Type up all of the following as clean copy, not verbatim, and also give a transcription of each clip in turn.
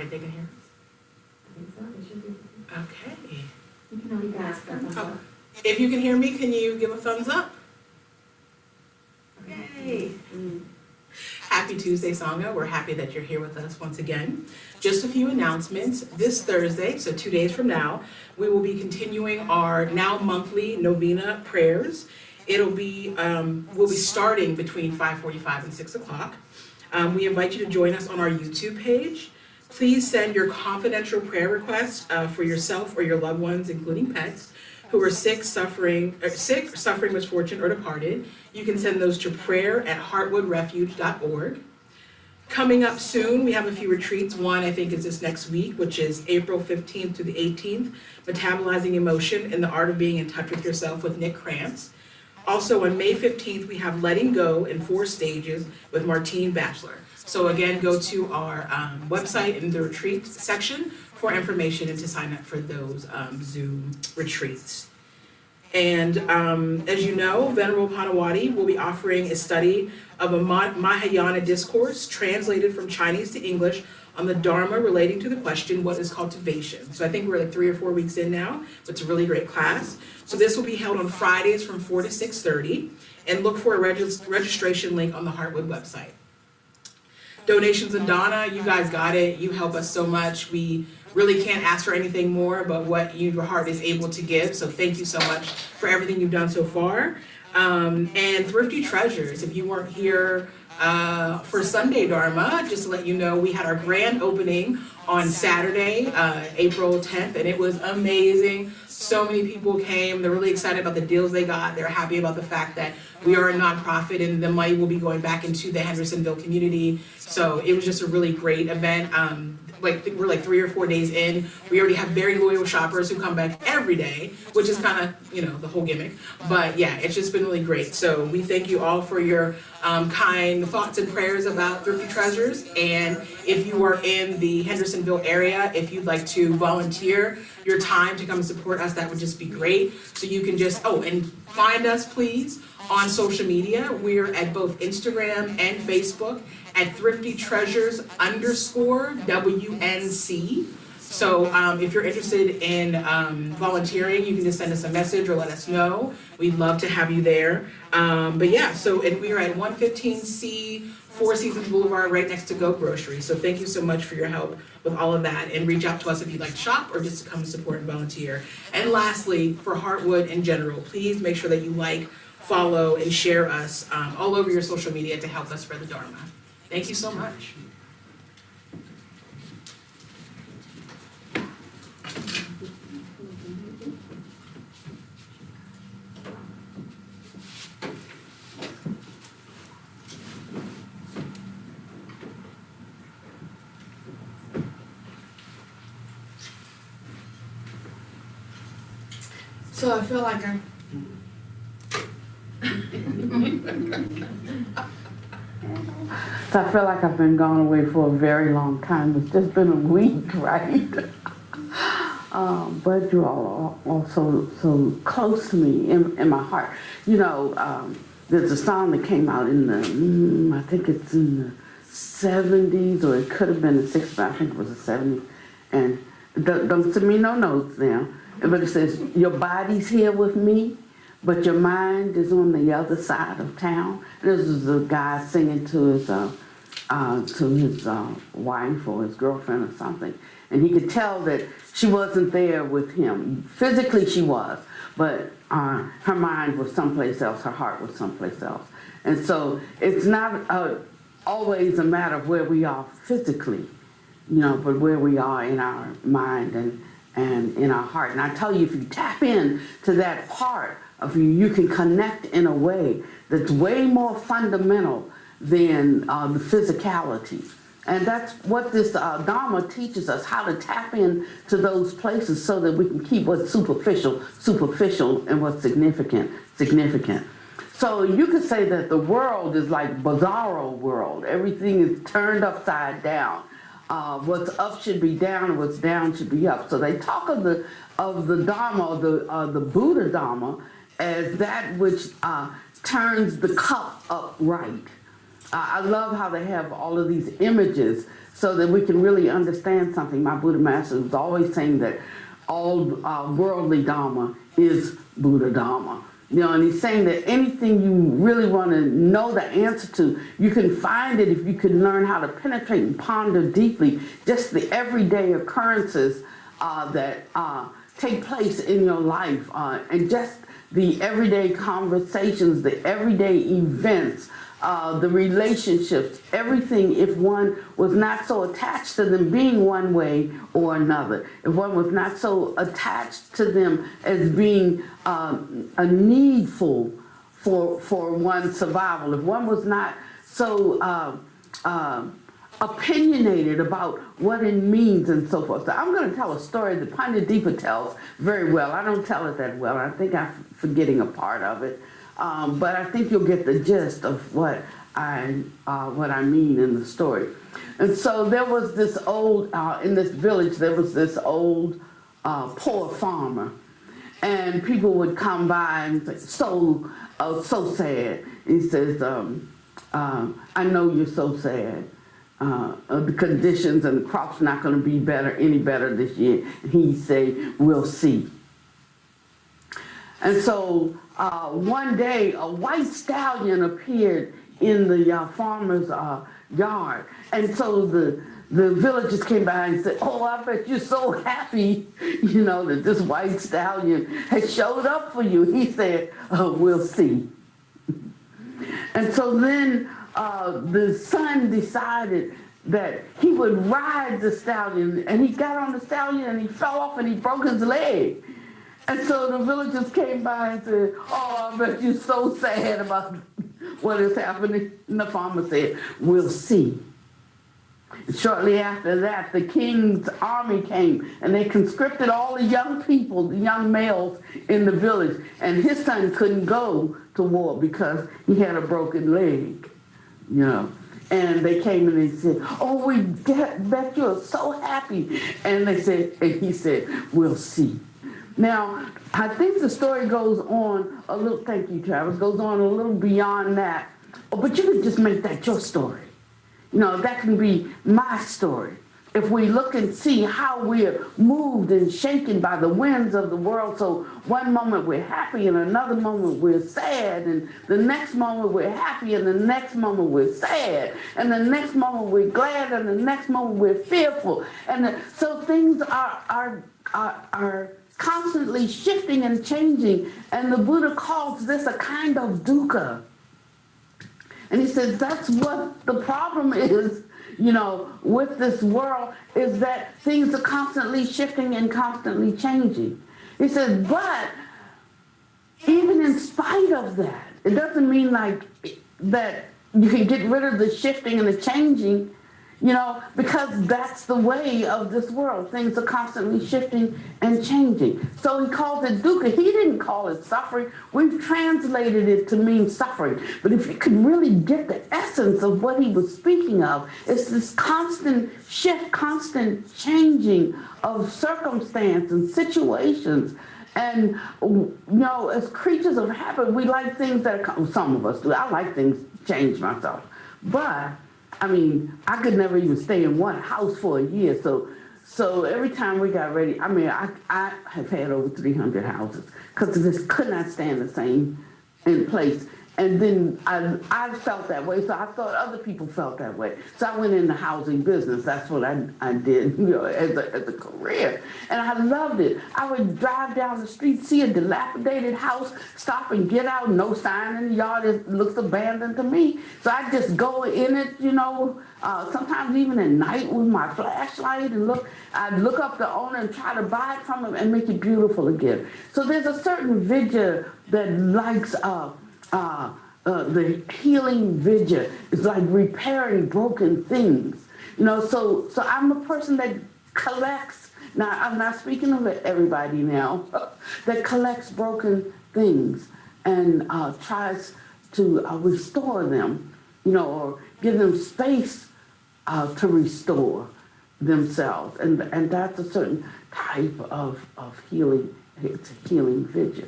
right, they can hear? I think so, it should be. Okay. You can always ask them. Oh, if you can hear me, can you give a thumbs up? Yay. Happy Tuesday, Sangha. We're happy that you're here with us once again. Just a few announcements. This Thursday, so 2 days from now, we will be continuing our now monthly novena prayers. We'll be starting between 5:45 and 6 o'clock. We invite you to join us on our YouTube page. Please send your confidential prayer requests for yourself or your loved ones, including pets, who are sick, suffering misfortune, or departed. You can send those to prayer@heartwoodrefuge.org. Coming up soon, we have a few retreats. One, I think, is this next week, which is April 15th to the 18th, Metabolizing Emotion and the Art of Being in Touch with Yourself with Nick Krantz. Also, on May 15th, we have Letting Go in 4 stages with Martine Batchelor. So again, go to our website in the retreat section for information and to sign up for those Zoom retreats. And as you know, Venerable Panawati will be offering a study of a Mahayana discourse translated from Chinese to English on the Dharma relating to the question, what is cultivation? So I think we're like 3 or 4 weeks in now, so it's a really great class. So this will be held on Fridays from 4 to 6:30, and look for a registration link on the Heartwood website. Donations and Donna, you guys got it. You help us so much. We really can't ask for anything more but what your heart is able to give. So thank you so much for everything you've done so far. And Thrifty Treasures, if you weren't here for Sunday Dharma, just to let you know, we had our grand opening on Saturday, April 10th, and it was amazing. So many people came. They're really excited about the deals they got. They're happy about the fact that we are a nonprofit and the money will be going back into the Hendersonville community. So it was just a really great event. We're like 3 or 4 days in. We already have very loyal shoppers who come back every day, which is kind of, the whole gimmick. But yeah, it's just been really great. So we thank you all for your kind thoughts and prayers about Thrifty Treasures. And if you are in the Hendersonville area, if you'd like to volunteer your time to come support us, that would just be great. So you can just, and find us please on social media. We're at both Instagram and Facebook at thriftytreasures_WNC. So if you're interested in volunteering, you can just send us a message or let us know. We'd love to have you there. And we are at 115C, 4 Seasons Boulevard, right next to Go Grocery. So thank you so much for your help with all of that, and reach out to us if you'd like to shop or just to come support and volunteer. And lastly, for Heartwood in general, please make sure that you follow, and share us all over your social media to help us spread the Dharma. Thank you so much. So I feel like So I feel like I've been gone away for a very long time. It's just been a week, right? But you all are also so close to me in my heart. There's a song that came out in the, I think it's in the 70s, or it could have been the 60s, but I think it was the 70s. And don't send me no notes now. But it says, your body's here with me, but your mind is on the other side of town. This is a guy singing to his wife or his girlfriend or something. And he could tell that she wasn't there with him. Physically she was, but her mind was someplace else, her heart was someplace else. And so it's not always a matter of where we are physically, but where we are in our mind and in our heart. And I tell you, if you tap in to that part of you, you can connect in a way that's way more fundamental than the physicality. And that's what this Dharma teaches us, how to tap in to those places so that we can keep what's superficial, and what's significant. So you could say that the world is like bizarro world. Everything is turned upside down. What's up should be down, and what's down should be up. So they talk of the Dharma, the Buddha Dharma, as that which turns the cup upright. I love how they have all of these images so that we can really understand something. My Buddha master was always saying that all worldly Dharma is Buddha Dharma. You know, and he's saying that anything you really want to know the answer to, you can find it if you can learn how to penetrate and ponder deeply just the everyday occurrences that take place in your life, and just the everyday conversations, the everyday events, the relationships, everything, if one was not so attached to them being one way or another, if one was not so attached to them as being a needful for one's survival, if one was not so opinionated about what it means and so forth. So I'm going to tell a story that Pandita tells very well. I don't tell it that well. I think I'm forgetting a part of it. But I think you'll get the gist of what I mean in the story. And so there was this old, in this village, there was this old poor farmer. And people would come by and say, so sad. He says, I know you're so sad. The conditions and the crop's not going to be any better this year. And he'd say, we'll see. And so one day, a white stallion appeared in the farmer's yard. And so the villagers came by and said, oh, I bet you're so happy, you know, that this white stallion has showed up for you. He said, we'll see. And so then the son decided that he would ride the stallion, and he got on the stallion and he fell off and he broke his leg. And so the villagers came by and said, oh, I bet you're so sad about what is happening. And the farmer said, we'll see. Shortly after that, the king's army came and they conscripted all the young people, the young males in the village. And his son couldn't go to war because he had a broken leg, you know. And they came and they said, oh, we bet you're so happy. And he said, we'll see. Now, I think the story goes on a little, thank you, Travis, goes on a little beyond that. But you can just make that your story. You know, that can be my story. If we look and see how we're moved and shaken by the winds of the world, so one moment we're happy and another moment we're sad, and the next moment we're happy and the next moment we're sad, and the next moment we're glad and the next moment we're fearful. And so things are constantly shifting and changing, and the Buddha calls this a kind of dukkha. And he says that's what the problem is, you know, with this world, is that things are constantly shifting and constantly changing. He says, but even in spite of that, it doesn't mean like that you can get rid of the shifting and the changing, you know, because that's the way of this world. Things are constantly shifting and changing. So he calls it dukkha. He didn't call it suffering. We've translated it to mean suffering. But if you could really get the essence of what he was speaking of, it's this constant shift, constant changing of circumstance and situations. And, you know, as creatures of habit, we like things that are, some of us do. I like things change myself. But I mean, I could never even stay in one house for a year. So every time we got ready, I mean, I have had over 300 houses because I just could not stand the same in place. And then I felt that way, so I thought other people felt that way. So I went in the housing business. That's what I did, you know, as a career. And I loved it. I would drive down the street, see a dilapidated house, stop and get out, no sign in the yard, it looks abandoned to me. So I just go in it, you know, sometimes even at night with my flashlight and I'd look up the owner and try to buy it from him and make it beautiful again. So there's a certain vidya that likes the healing vidya. Is like repairing broken things. You know, so I'm a person that collects, now I'm not speaking of everybody now, that collects broken things and tries to restore them, you know, or give them space to restore themselves. And that's a certain type of healing, it's a healing vidya.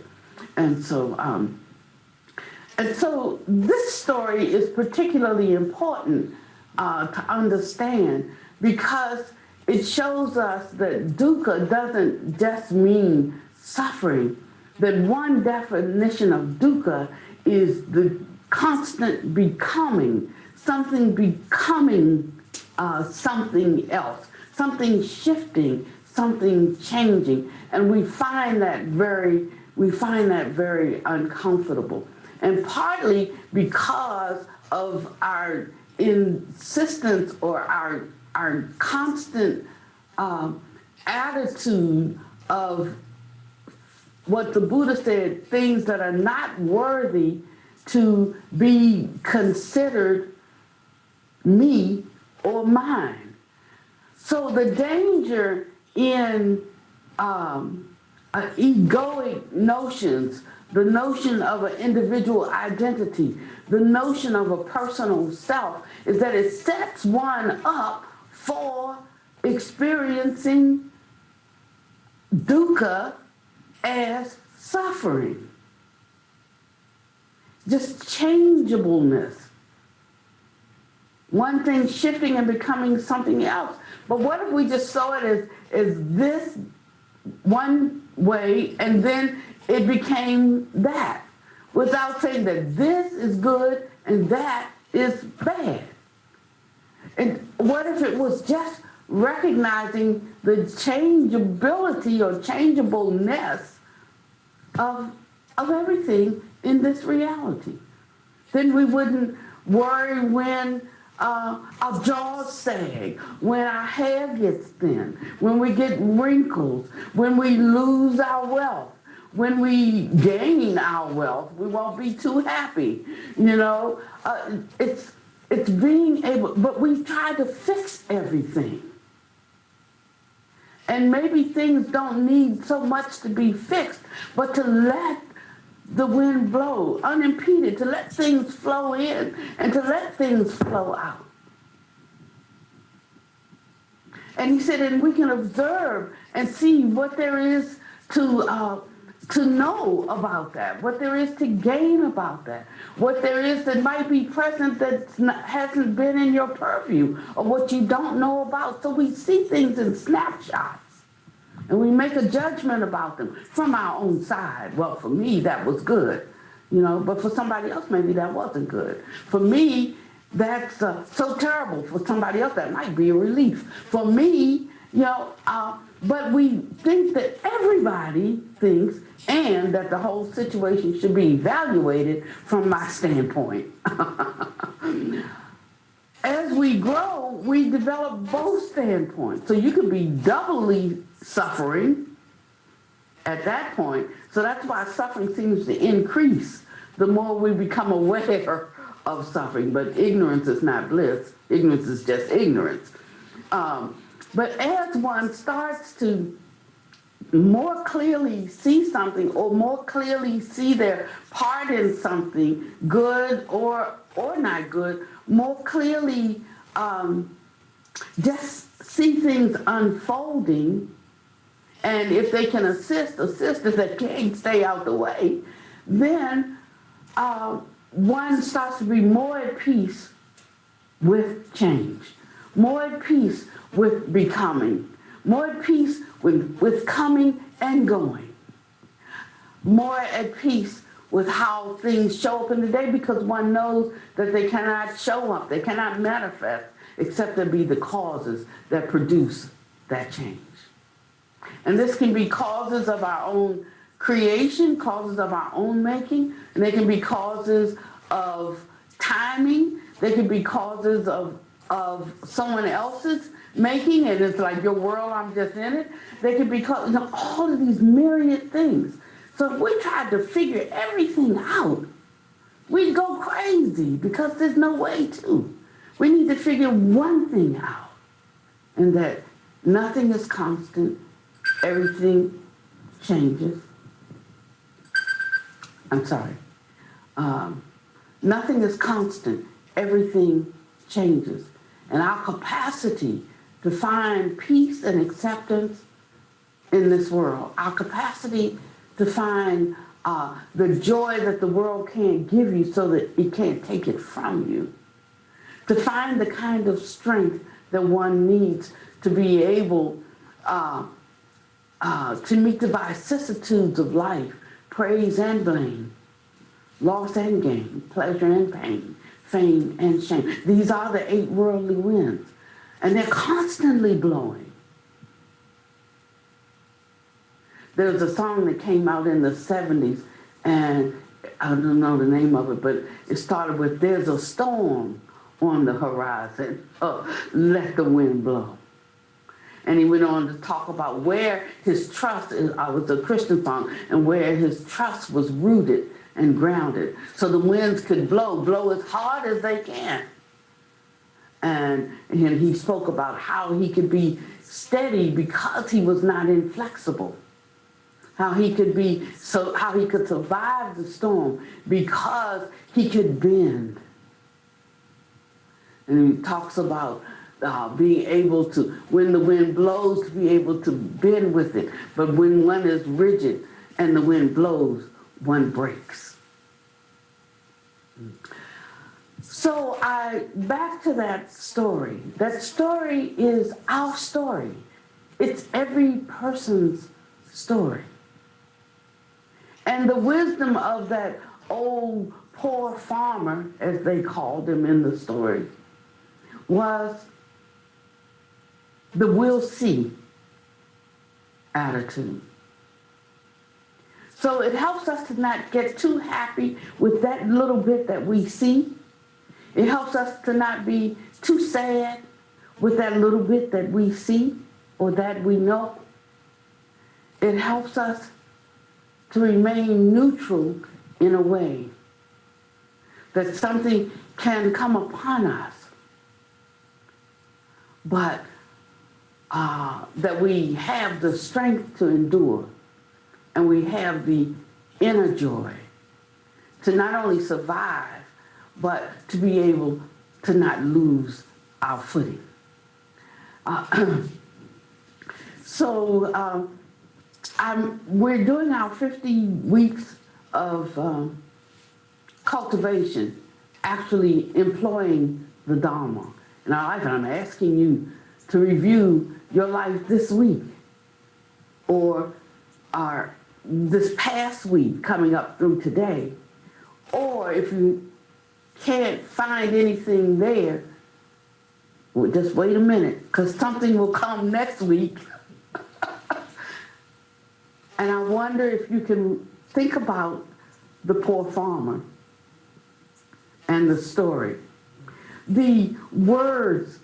And so, And so this story is particularly important to understand because it shows us that dukkha doesn't just mean suffering. That one definition of dukkha is the constant becoming, something becoming something else, something shifting, something changing, and we find that very uncomfortable. And partly because of our insistence or our constant attitude of what the Buddha said, things that are not worthy to be considered me or mine. So the danger in egoic notions, the notion of an individual identity, the notion of a personal self, is that it sets one up for experiencing dukkha as suffering. Just changeableness. One thing shifting and becoming something else. But what if we just saw it as this one way and then it became that, without saying that this is good and that is bad? And what if it was just recognizing the changeability or changeableness of everything in this reality? Then we wouldn't worry when our jaws sag, when our hair gets thin, when we get wrinkles, when we lose our wealth, when we gain our wealth, we won't be too happy. You know, it's being able, but we try to fix everything. And maybe things don't need so much to be fixed, but to let the wind blow unimpeded, to let things flow in and to let things flow out. And he said, and we can observe and see what there is to know about that, what there is to gain about that, what there is that might be present that hasn't been in your purview, or what you don't know about. So we see things in snapshots. And we make a judgment about them from our own side. Well, for me, that was good, you know, but for somebody else, maybe that wasn't good. For me, that's so terrible. For somebody else, that might be a relief. For me, you know, but we think that everybody thinks, and that the whole situation should be evaluated from my standpoint. As we grow, we develop both standpoints. So you could be doubly suffering at that point. So that's why suffering seems to increase the more we become aware of suffering. But ignorance is not bliss. Ignorance is just ignorance. But as one starts to more clearly see something, or more clearly see their part in something, good or not good, more clearly just see things unfolding, and if they can assist if they can't stay out the way, then one starts to be more at peace with change, more at peace with becoming, more at peace with coming and going, more at peace with how things show up in the day, because one knows that they cannot show up, they cannot manifest, except there be the causes that produce that change. And this can be causes of our own creation, causes of our own making, and they can be causes of timing, they can be causes of someone else's making, and it's like your world, I'm just in it. They can be causes of all of these myriad things. So if we tried to figure everything out, we'd go crazy, because there's no way to. We need to figure one thing out, and that nothing is constant, everything changes. I'm sorry. Nothing is constant, everything changes. And our capacity to find peace and acceptance in this world, our capacity to find the joy that the world can't give you so that it can't take it from you. To find the kind of strength that one needs to be able to meet the vicissitudes of life, praise and blame, loss and gain, pleasure and pain, fame and shame. These are the 8 worldly winds, and they're constantly blowing. There's a song that came out in the 70s, and I don't know the name of it, but it started with, "There's a storm on the horizon, let the wind blow." And he went on to talk about where his trust is, was a Christian song, and where his trust was rooted and grounded. So the winds could blow as hard as they can. And he spoke about how he could be steady because he was not inflexible. How he could survive the storm because he could bend. And he talks about being able to, when the wind blows, to be able to bend with it. But when one is rigid and the wind blows, one breaks. So back to that story. That story is our story. It's every person's story. And the wisdom of that old poor farmer, as they called him in the story, was the "we'll see" attitude. So it helps us to not get too happy with that little bit that we see. It helps us to not be too sad with that little bit that we see or that we know. It helps us to remain neutral in a way that something can come upon us, but that we have the strength to endure, and we have the inner joy to not only survive, but to be able to not lose our footing. We're doing our 50 weeks of cultivation, actually employing the Dharma in our life. And I'm asking you to review your life this week or this past week coming up through today. Or if you can't find anything there, well, just wait a minute, because something will come next week. And I wonder if you can think about the poor farmer and the story. The words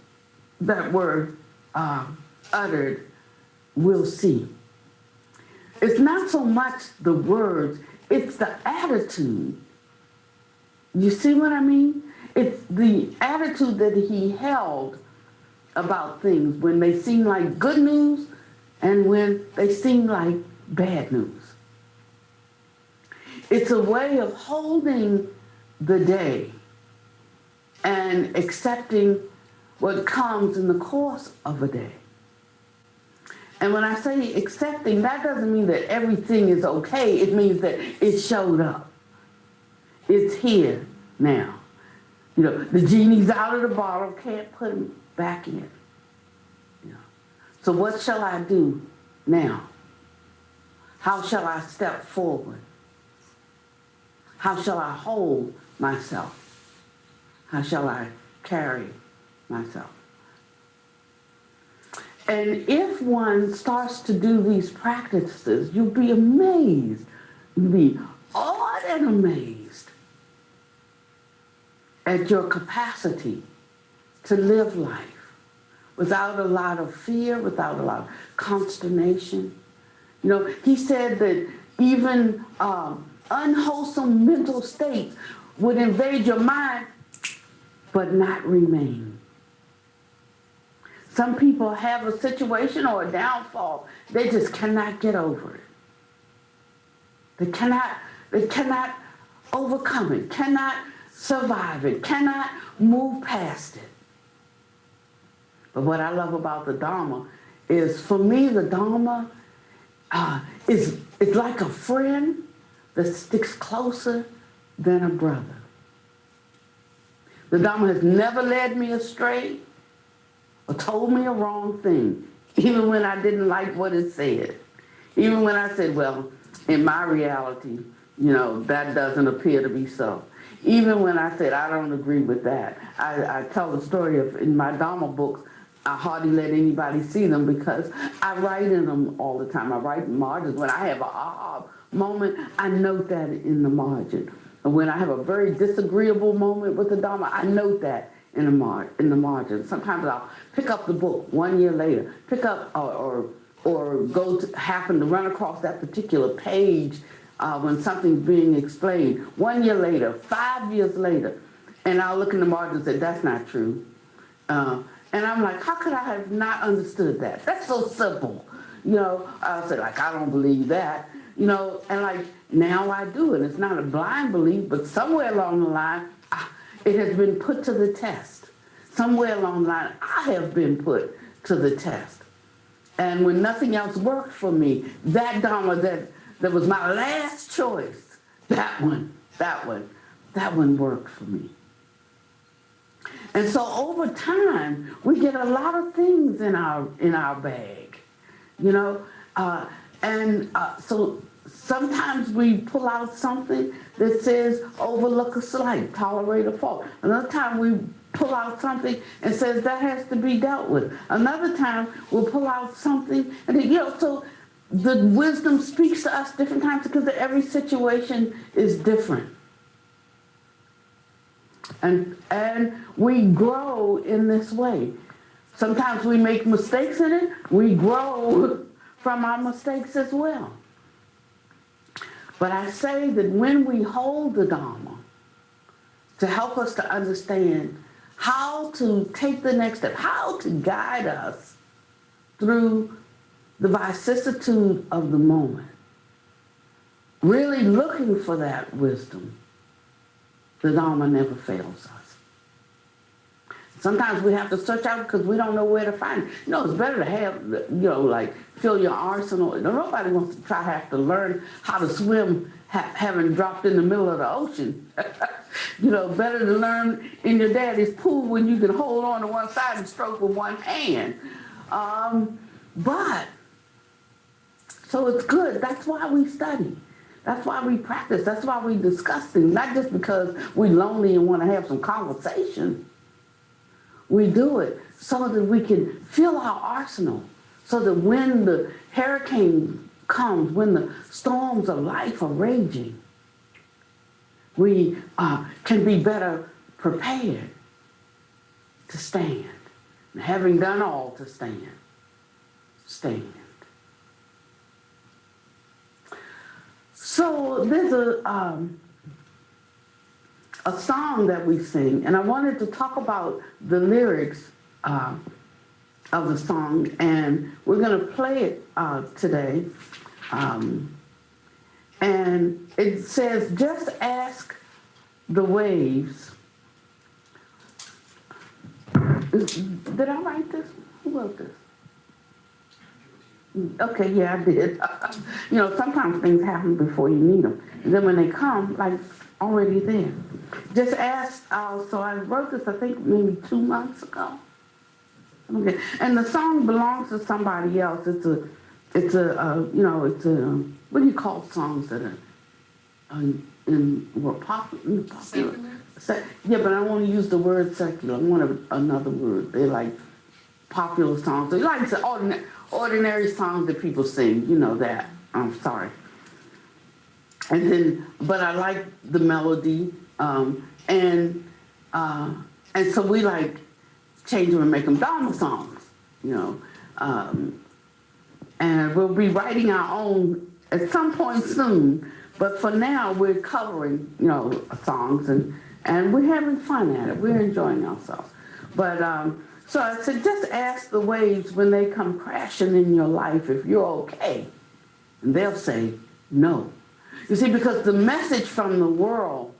that were uttered, "we'll see." It's not so much the words, it's the attitude. You see what I mean? It's the attitude that he held about things when they seem like good news and when they seem like bad news. It's a way of holding the day and accepting what comes in the course of a day. And when I say accepting, that doesn't mean that everything is okay. It means that it showed up. It's here now. You know, the genie's out of the bottle, can't put him back in. You know. So what shall I do now? How shall I step forward? How shall I hold myself? How shall I carry myself? And if one starts to do these practices, you'll be amazed. You'll be awed and amazed at your capacity to live life without a lot of fear, without a lot of consternation. You know, he said that even unwholesome mental states would invade your mind, but not remain. Some people have a situation or a downfall, they just cannot get over it. They cannot overcome it, cannot survive it, cannot move past it. But what I love about the Dharma is, for me, the Dharma it's like a friend that sticks closer than a brother. The Dharma has never led me astray or told me a wrong thing, even when I didn't like what it said. Even when I said, well, in my reality, that doesn't appear to be so. Even when I said, I don't agree with that. I tell the story of, in my Dharma books, I hardly let anybody see them because I write in them all the time. I write in margins. When I have an aha moment, I note that in the margin. And when I have a very disagreeable moment with the Dharma, I note that in the margin. Sometimes I'll pick up the book 1 year later, pick up or happen to run across that particular page when something's being explained 1 year later, 5 years later, and I'll look in the margin and say, that's not true. And I'm like, how could I have not understood that? That's so simple. I'll say, like, I don't believe that. And like, now I do. And it's not a blind belief, but somewhere along the line, it has been put to the test. Somewhere along the line, I have been put to the test. And when nothing else worked for me, that Dharma that was my last choice, that one worked for me. And so over time, we get a lot of things in our bag, so sometimes we pull out something that says overlook a slight, tolerate a fault. Another time we pull out something and says that has to be dealt with. Another time we'll pull out something and so the wisdom speaks to us different times because every situation is different. And we grow in this way. Sometimes we make mistakes in it. We grow from our mistakes as well. But I say that when we hold the Dharma to help us to understand how to take the next step, how to guide us through the vicissitude of the moment, really looking for that wisdom, the Dharma never fails us. Sometimes we have to search out because we don't know where to find it. It's better to have, fill your arsenal. Nobody wants to have to learn how to swim having dropped in the middle of the ocean. Better to learn in your daddy's pool when you can hold on to one side and stroke with one hand. So it's good. That's why we study. That's why we practice. That's why we discuss things. Not just because we're lonely and want to have some conversation. We do it so that we can fill our arsenal. So that when the hurricane comes, when the storms of life are raging, we can be better prepared to stand. And having done all to stand. So there's a song that we sing, and I wanted to talk about the lyrics of the song, and we're going to play it today. And it says, just ask the waves. Did I write this? Who wrote this? Okay, yeah, I did. Sometimes things happen before you need them. And then when they come, already there. Just ask, so I wrote this, I think, maybe 2 months ago. Okay, and the song belongs to somebody else. It's a what do you call songs that were popular? Yeah, but I don't want to use the word secular. I want another word. They're like popular songs. They like ordinary songs that people sing. That. I'm sorry. And then, but I like the melody, and so we change them and make them Dharma songs, and we'll be writing our own at some point soon. But for now, we're covering, songs, and we're having fun at it. We're enjoying ourselves. But so I said, just ask the waves when they come crashing in your life if you're okay, and they'll say no. You see, because the message from the world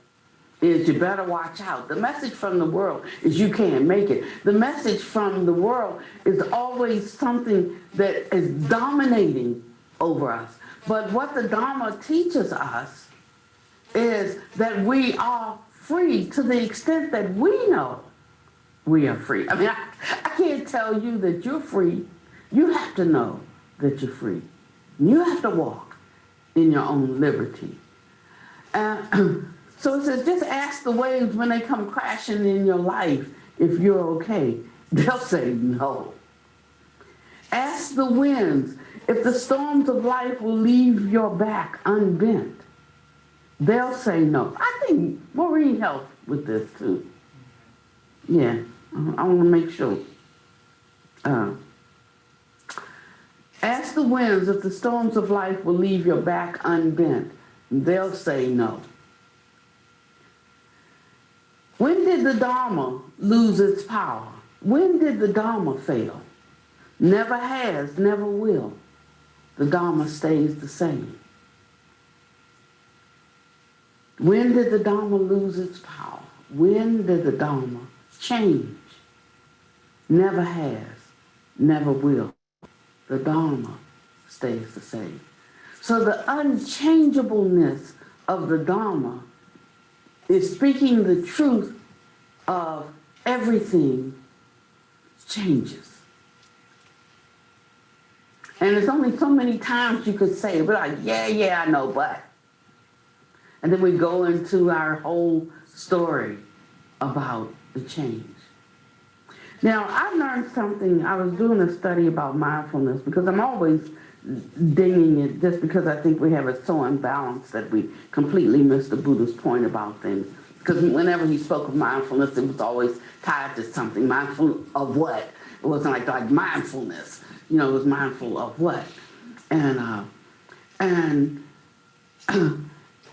is you better watch out. The message from the world is you can't make it. The message from the world is always something that is dominating over us. But what the Dharma teaches us is that we are free to the extent that we know we are free. I mean, I can't tell you that you're free. You have to know that you're free. You have to walk in your own liberty. So it says, just ask the waves when they come crashing in your life if you're okay. They'll say no. Ask the winds if the storms of life will leave your back unbent. They'll say no. I think Maureen helped with this too. Yeah, I want to make sure. Ask the winds if the storms of life will leave your back unbent. They'll say no. When did the Dharma lose its power? When did the Dharma fail? Never has, never will. The Dharma stays the same. When did the Dharma lose its power? When did the Dharma change? Never has, never will. The Dharma stays the same. So the unchangeableness of the Dharma is speaking the truth of everything changes. And there's only so many times you could say, we're like, yeah, I know, but. And then we go into our whole story about the change. Now, I learned something. I was doing a study about mindfulness because I'm always dinging it just because I think we have it so unbalanced that we completely miss the Buddha's point about things. Because whenever he spoke of mindfulness, it was always tied to something. Mindful of what? It wasn't like mindfulness. It was mindful of what? And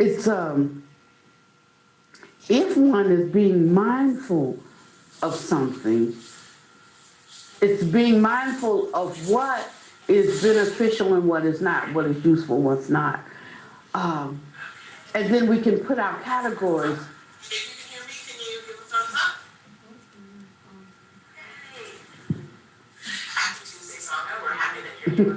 it's if one is being mindful of something, it's being mindful of what is beneficial and what is not, what is useful, what's not. And then we can put our categories. If you can hear me, can you give a thumbs up? Hey. Happy Tuesday, so I know we're happy to hear you.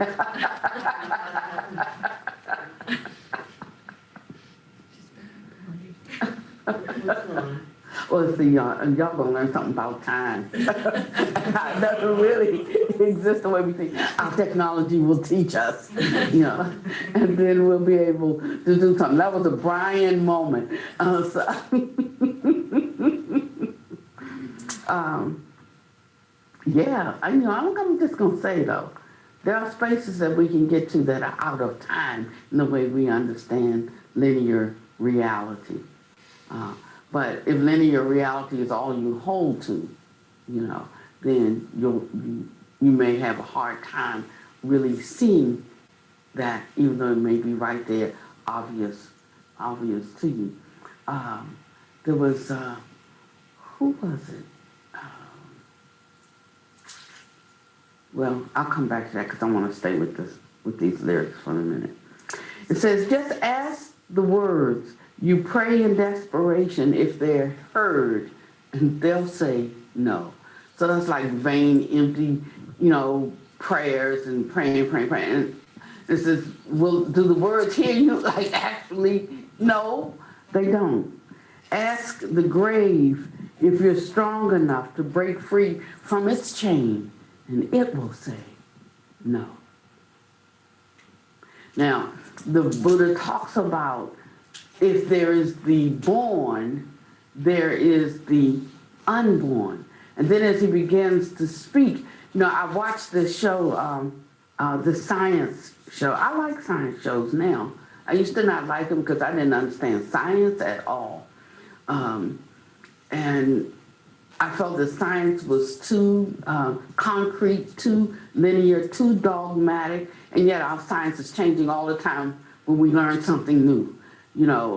Well, see, y'all gonna learn something about time. It doesn't really exist the way we think. Our technology will teach us, and then we'll be able to do something. That was a Brian moment. Yeah, I'm just gonna say though, there are spaces that we can get to that are out of time in the way we understand linear reality. But if linear reality is all you hold to, then you may have a hard time really seeing that, even though it may be right there, obvious to you. There was, who was it? Well, I'll come back to that because I want to stay with these lyrics for a minute. It says, just ask the words you pray in desperation if they're heard, and they'll say no. So that's like vain, empty, prayers and praying. And this is, do the words hear you? Like actually, no, they don't. Ask the grave if you're strong enough to break free from its chain, and it will say no. Now, the Buddha talks about if there is the born, there is the unborn. And then as he begins to speak, I watched this show, the science show. I like science shows now. I used to not like them because I didn't understand science at all. And I felt that science was too concrete, too linear, too dogmatic, and yet our science is changing all the time when we learn something new.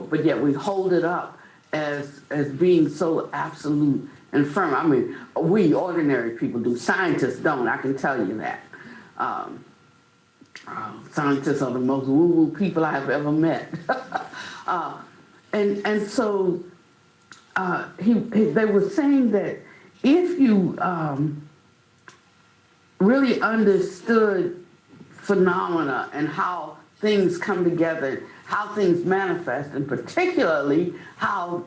But yet we hold it up as being so absolute and firm. I mean, we ordinary people do. Scientists don't, I can tell you that. Scientists are the most woo-woo people I have ever met. And so they were saying that if you really understood phenomena and how things come together, how things manifest, and particularly how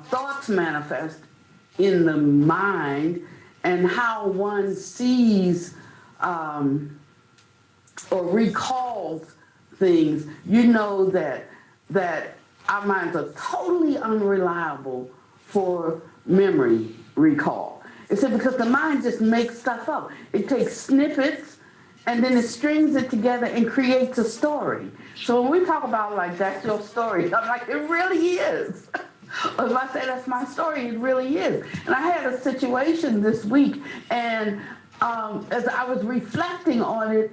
thoughts manifest in the mind, and how one sees or recalls things. You know that our minds are totally unreliable for memory recall. It's because the mind just makes stuff up. It takes snippets and then it strings it together and creates a story. So when we talk about like, that's your story, I'm like, it really is. Or if I say that's my story, it really is. And I had a situation this week, and as I was reflecting on it,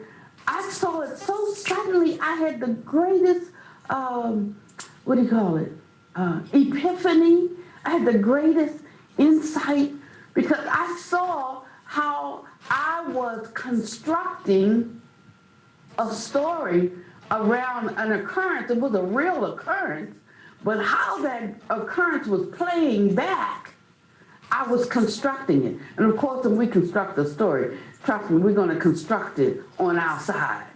I saw it so suddenly. I had the greatest, what do you call it, epiphany. I had the greatest insight, because I saw how I was constructing a story around an occurrence. It was a real occurrence, but how that occurrence was playing back, I was constructing it. And of course, when we construct a story, trust me, we're going to construct it on our side.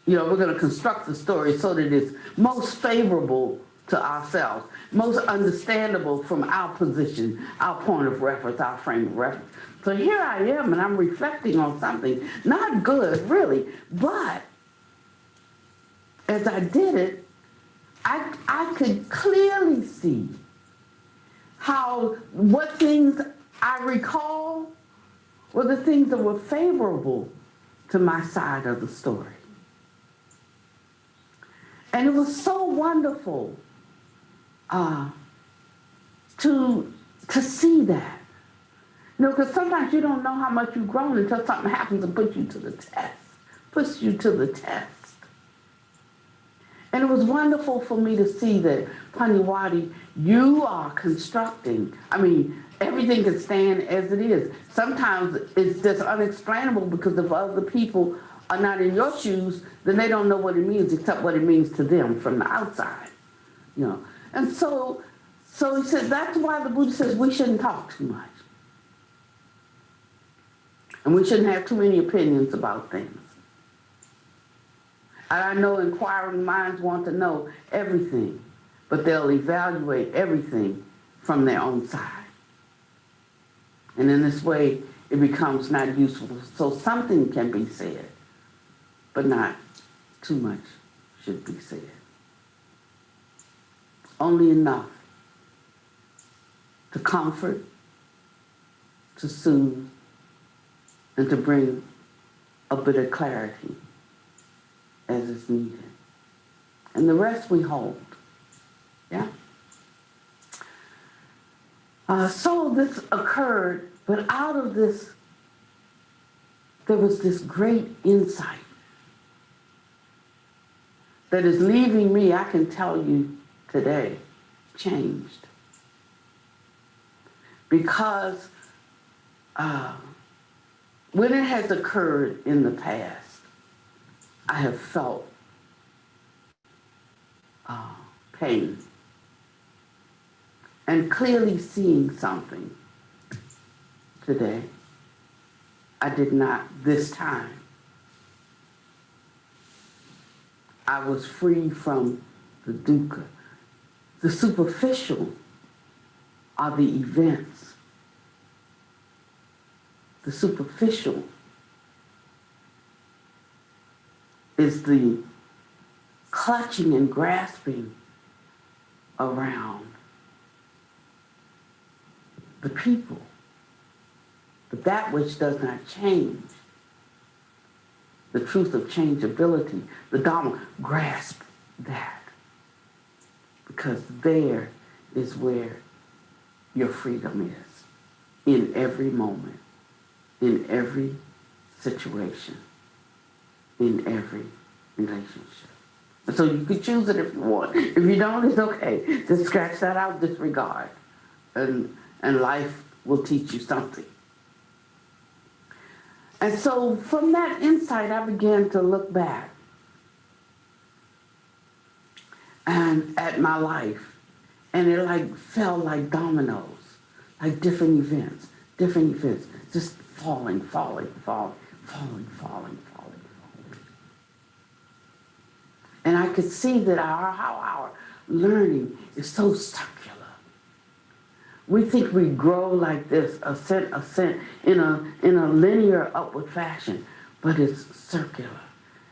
You know, we're going to construct the story so that it's most favorable to ourselves, most understandable from our position, our point of reference, our frame of reference. So here I am, and I'm reflecting on something, not good, really, but as I did it, I could clearly see how what things I recall were the things that were favorable to my side of the story. And it was so wonderful to see that. You know, because sometimes you don't know how much you've grown until something happens and puts you to the test. And it was wonderful for me to see that, Paniwadi, you are constructing. I mean, everything can stand as it is. Sometimes it's just unexplainable, because if other people are not in your shoes, then they don't know what it means except what it means to them from the outside. You know. And so he said that's why the Buddha says we shouldn't talk too much. And we shouldn't have too many opinions about things. And I know inquiring minds want to know everything, but they'll evaluate everything from their own side. And in this way, it becomes not useful. So something can be said, but not too much should be said. Only enough to comfort, to soothe, and to bring a bit of clarity as is needed. And the rest we hold. Yeah? So this occurred, but out of this, there was this great insight that is leaving me, I can tell you today, changed. Because when it has occurred in the past, I have felt pain. And clearly seeing something today, I did not this time. I was free from the dukkha. The superficial are the events. The superficial is the clutching and grasping around the people, but that which does not change. The truth of changeability, the Dharma, grasp that, because there is where your freedom is, in every moment, in every situation, in every relationship. So you could choose it if you want. If you don't, it's okay. Just scratch that out, disregard. And life will teach you something. And so from that insight, I began to look back and at my life. And it like fell like dominoes, like different events, just falling. And I could see that how our learning is so circular. We think we grow like this, ascent, in a linear upward fashion, but it's circular.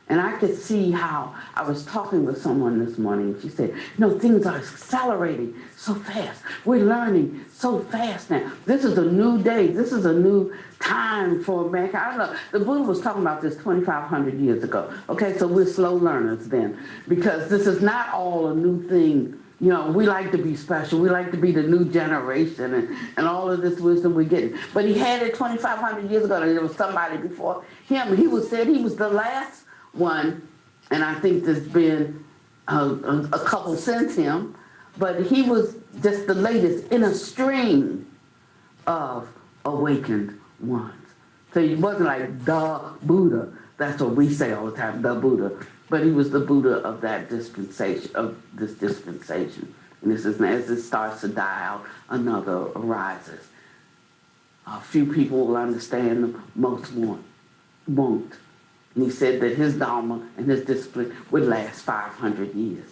And I could see how I was talking with someone this morning, and she said, no, things are accelerating so fast. We're learning so fast now. This is a new day. This is a new time for mankind. I don't know. The Buddha was talking about this 2,500 years ago. Okay, so we're slow learners then, because this is not all a new thing. You know, we like to be special. We like to be the new generation and all of this wisdom we're getting. But he had it 2,500 years ago, and there was somebody before him. Said he was the last one, and I think there's been a couple since him, but he was just the latest in a string of awakened ones. So he wasn't like the Buddha. That's what we say all the time, the Buddha. But he was the Buddha of that dispensation, of this dispensation. And this is, as it starts to die out, another arises. A few people will understand, most won't. And he said that his Dharma and his discipline would last 500 years.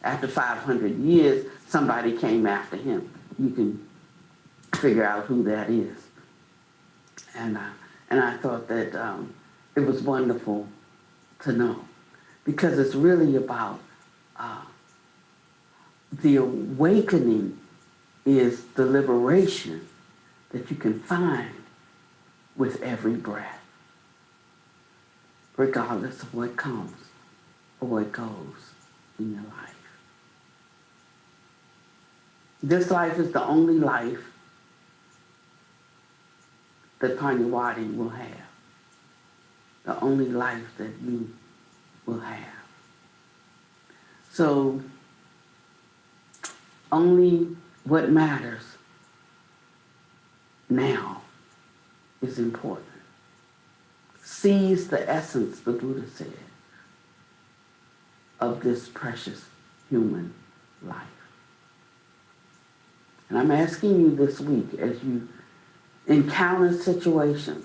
After 500 years, somebody came after him. You can figure out who that is. And I thought that it was wonderful to know, because it's really about the awakening is the liberation that you can find with every breath, regardless of what comes or what goes in your life. This life is the only life that Panyawadi will have. The only life that you will have. So, only what matters now is important. Seize the essence, the Buddha said, of this precious human life. And I'm asking you this week, as you encounter situations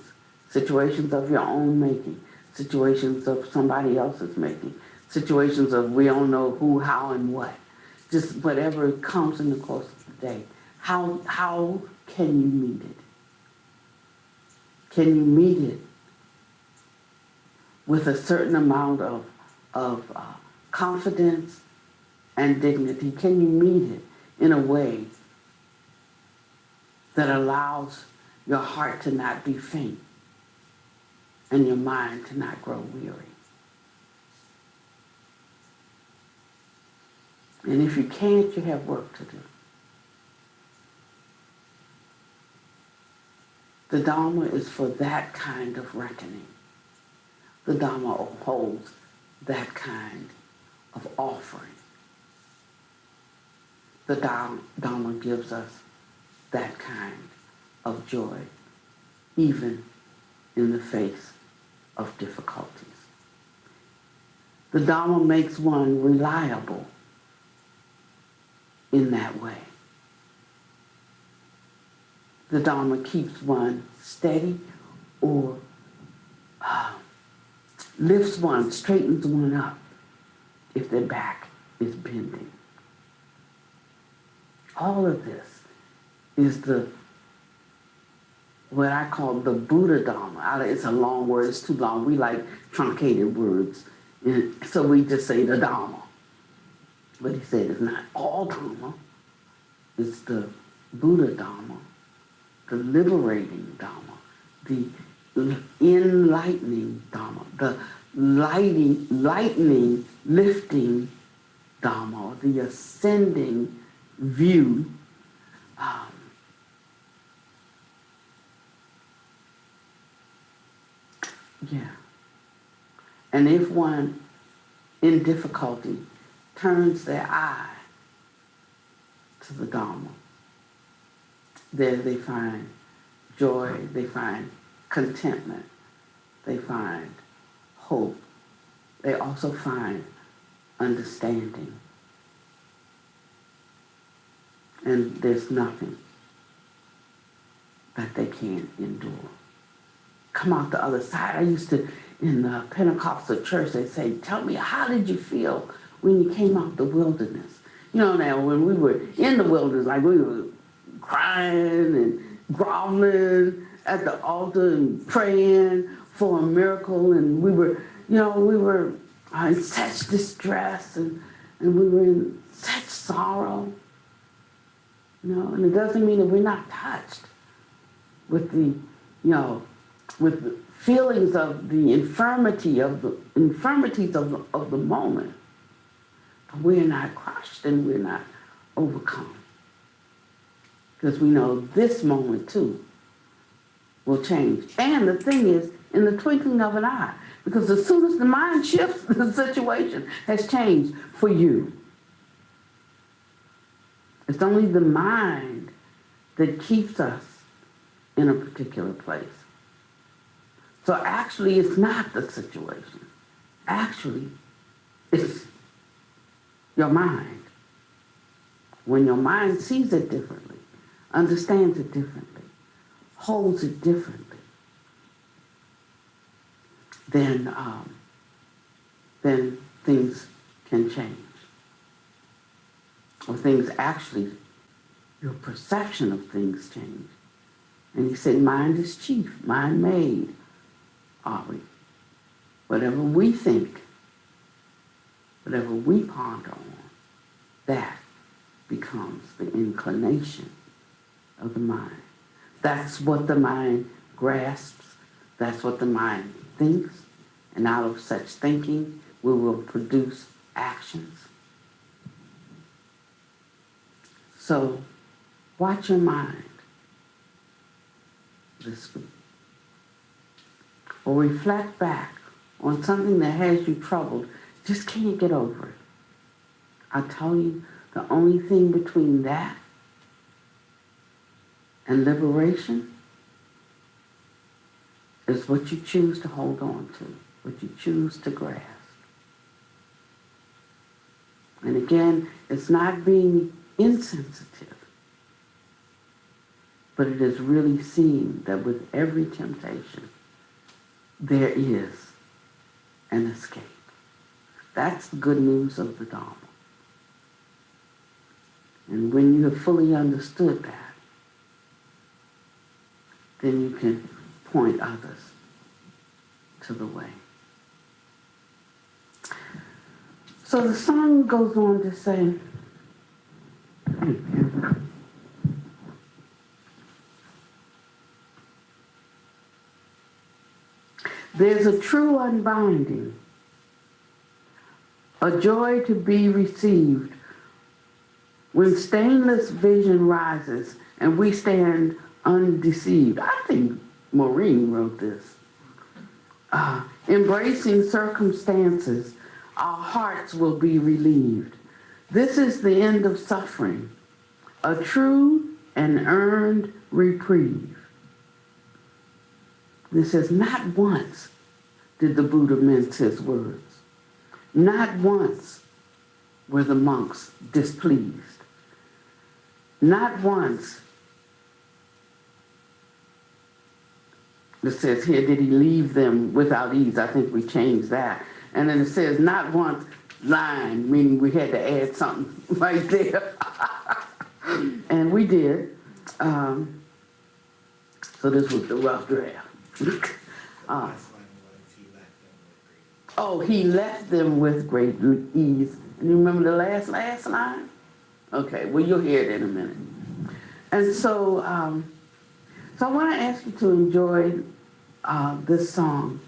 of your own making, situations of somebody else's making, situations of we don't know who, how, and what, just whatever comes in the course of the day, how can you meet it? Can you meet it with a certain amount of confidence and dignity? Can you meet it in a way that allows your heart to not be faint and your mind to not grow weary? And if you can't, you have work to do. The Dharma is for that kind of reckoning. The Dharma holds that kind of offering. The Dharma gives us that kind of joy, even in the face of difficulties. The Dharma makes one reliable in that way. The Dharma keeps one steady, or lifts one, straightens one up if their back is bending. All of this is what I call the Buddha Dharma. It's a long word, it's too long. We like truncated words. And so we just say the Dharma. But he said it's not all Dharma. It's the Buddha Dharma, the liberating Dharma, the enlightening Dharma, the lightening, lifting Dharma, the ascending view. Yeah. And if one in difficulty turns their eye to the Dharma, there they find joy, they find contentment, they find hope, they also find understanding. And there's nothing that they can't endure. come out the other side. I used to, in the Pentecostal church, they say, tell me, how did you feel when you came out the wilderness? You know, now when we were in the wilderness, like we were crying and groveling at the altar and praying for a miracle, and we were, in such distress, and we were in such sorrow. And it doesn't mean that we're not touched with with the feelings of the infirmities of the moment. But we're not crushed and we're not overcome. Because we know this moment too will change. And the thing is, in the twinkling of an eye, because as soon as the mind shifts, the situation has changed for you. It's only the mind that keeps us in a particular place. So actually, it's not the situation. Actually, it's your mind. When your mind sees it differently, understands it differently, holds it differently, then things can change. Or things actually, your perception of things change. And he said, mind is chief, mind made, are we? Whatever we think, whatever we ponder on, that becomes the inclination of the mind. That's what the mind grasps. That's what the mind thinks. And out of such thinking, we will produce actions. So, watch your mind this week. Or reflect back on something that has you troubled. Just can't get over it. I tell you, the only thing between that and liberation is what you choose to hold on to, what you choose to grasp. And again, it's not being insensitive, but it is really seeing that with every temptation, there is an escape. That's the good news of the Dharma. And when you have fully understood that, then you can point others to the way. So the song goes on to say, there's a true unbinding, a joy to be received when stainless vision rises and we stand undeceived. I think Maureen wrote this. Embracing circumstances, our hearts will be relieved. This is the end of suffering, a true and earned reprieve. This says, not once did the Buddha mince his words. Not once were the monks displeased. Not once, it says here, did he leave them without ease. I think we changed that. And then it says, not once line, meaning we had to add something right there. And we did. So this was the rough draft. He left them with great ease. And you remember the last line? Okay, well, you'll hear it in a minute. And so, so I want to ask you to enjoy this song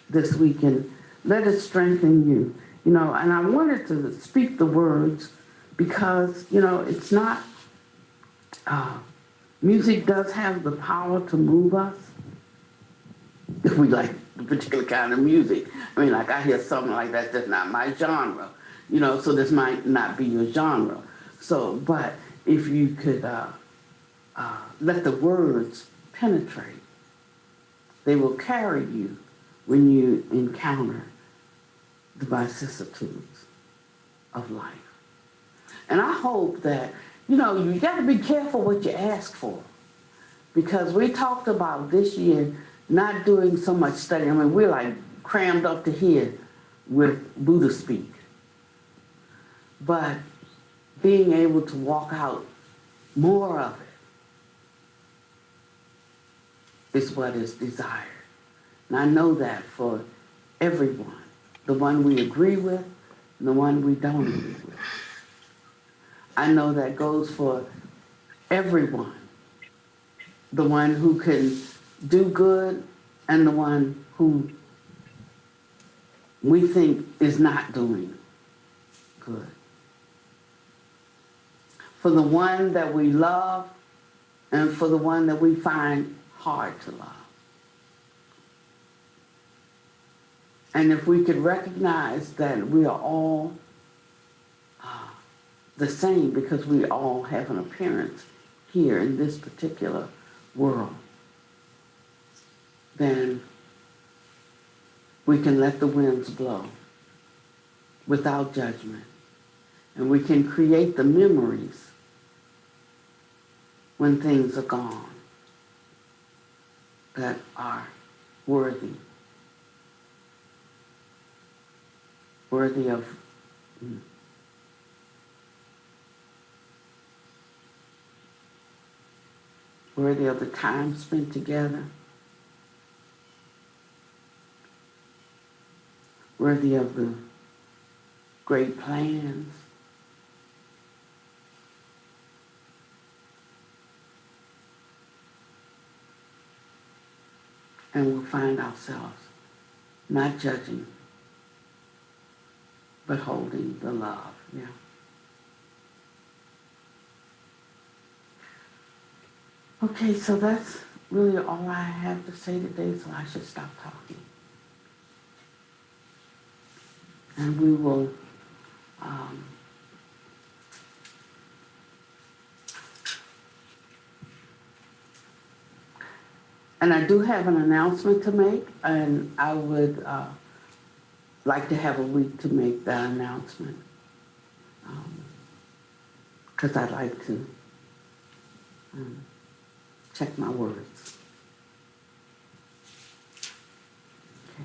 this week and let it strengthen you. And I wanted to speak the words because, it's not, music does have the power to move us. If we like the particular kind of music. I mean, like I hear something like that, that's not my genre, so this might not be your genre. So, but if you could let the words penetrate, they will carry you when you encounter the vicissitudes of life. And I hope that, you got to be careful what you ask for. Because we talked about this year not doing so much studying. I mean, we're like crammed up to here with Buddha speak. But being able to walk out more of it is what is desired. And I know that for everyone, the one we agree with and the one we don't agree with. I know that goes for everyone, the one who can do good and the one who we think is not doing good. For the one that we love and for the one that we find hard to love. And if we could recognize that we are all the same because we all have an appearance here in this particular world, then we can let the winds blow without judgment. And we can create the memories when things are gone that are worthy of worthy of the time spent together, worthy of the great plans, and we'll find ourselves not judging, but holding the love, yeah. Okay, so that's really all I have to say today, so I should stop talking. And we will and I do have an announcement to make, and I would like to have a week to make that announcement, because I'd like to check my words. Okay.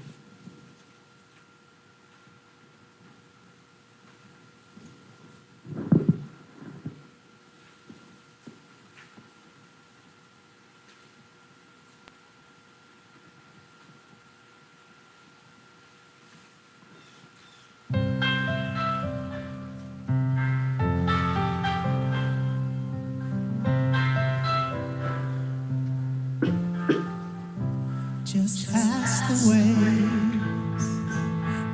Just ask the waves,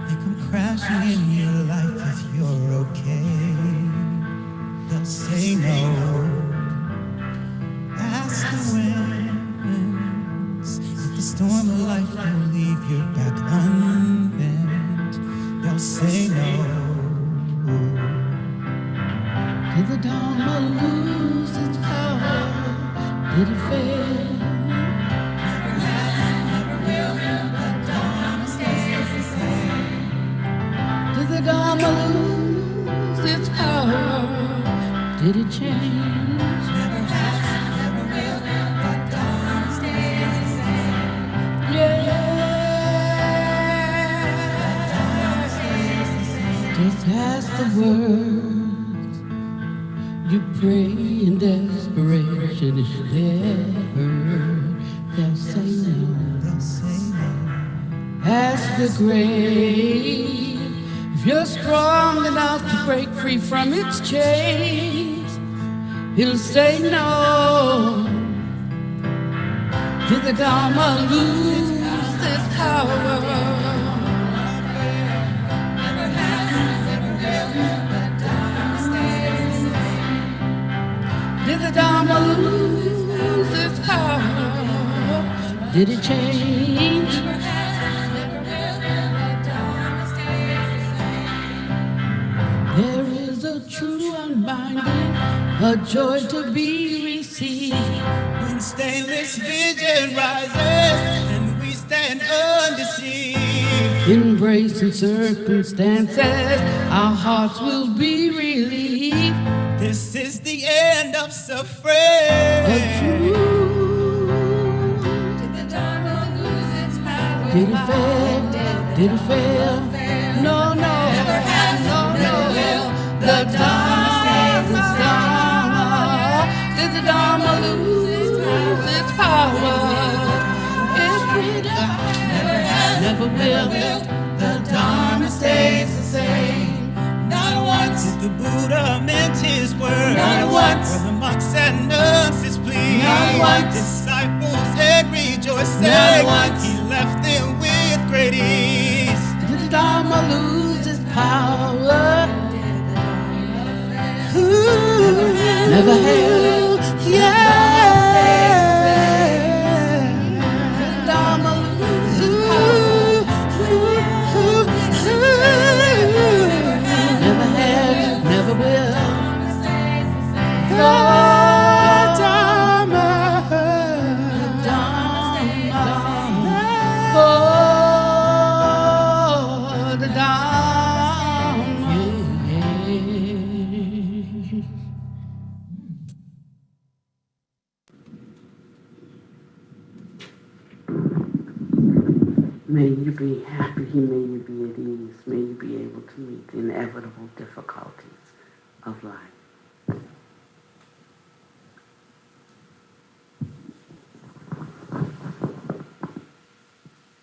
they come crashing in your life if you're okay. They'll say no. Ask the winds, if the storm of life will leave your back unbent. They'll say no. Did the Dharma lose its power? Did it fail? Did the Dharma lose its power? Did it change? Never has, never will, but Dharma stays the same. Yeah. Dharma stays the same. Just ask the words you pray in desperation if they're heard. They'll say no. They'll say no. Ask the grave. You're strong enough to break free from its chains. He'll say no. Did the Dharma lose its power? Never has, never will, but Dharma stays the same. Did the Dharma lose its power? Did it change? There is a true unbinding, a joy to be received. When stainless vision rises and we stand undeceived. Embracing circumstances, our hearts will be relieved. This is the end of suffering. A true to the Dharma. Did it fail? Did it fail? No, no, no. The Dharma lose its power. It will never will. The Dharma stays the same. Not once did the Buddha meant his word. Not once. For the monks and nurses please. Not once. Disciples had rejoiced. Not once. He left them with great ease. Did the Dharma lose its power? Never held. Yeah. The Dharma lose its power. Never had, never will. The Dharma. Oh, the Dharma. May you be happy, may you be at ease, may you be able to meet the inevitable difficulties of life.